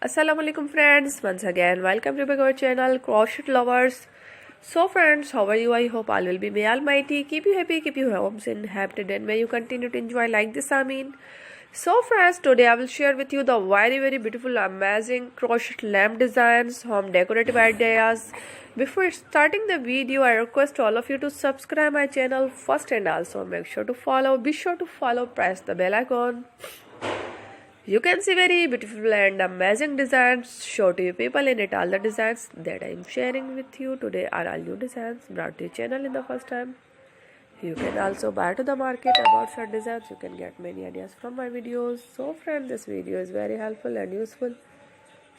Assalamualaikum friends, once again welcome to our channel Crochet Lovers. So friends, how are you? I hope all will be may almighty keep you happy, keep you homes in happy, and may you continue to enjoy like this. So friends, today I will share with you the very beautiful amazing crochet lamp designs, home decorative ideas. Before starting the video, I request all of you to subscribe my channel first, and also be sure to follow, press the bell icon. You can see very beautiful and amazing designs show to you people in it. All the designs that I am sharing with you today are all new designs brought to your channel in the first time. You can also buy to the market about such designs. You can get many ideas from my videos. So friend, this video is very helpful and useful.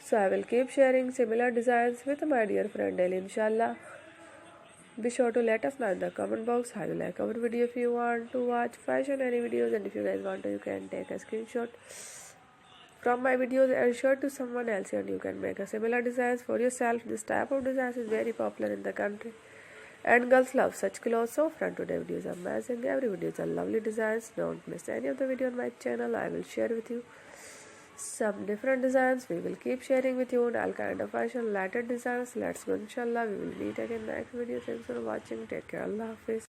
So I will keep sharing similar designs with my dear friend daily, inshallah. Be sure to let us know in the comment box how you like our video. If you want to watch fashion any videos, and if you guys want to, you can take a screenshot from my videos and share to someone else, and you can make a similar designs for yourself. This type of designs is very popular in the country and girls love such clothes. So friend, today video is amazing. Every video is a lovely designs. Don't miss any of the video on my channel. I will share with you some different designs. We will keep sharing with you all kind of fashion related designs. Let's go, inshallah. We will meet again next video. Thanks for watching. Take care. Allah Hafiz.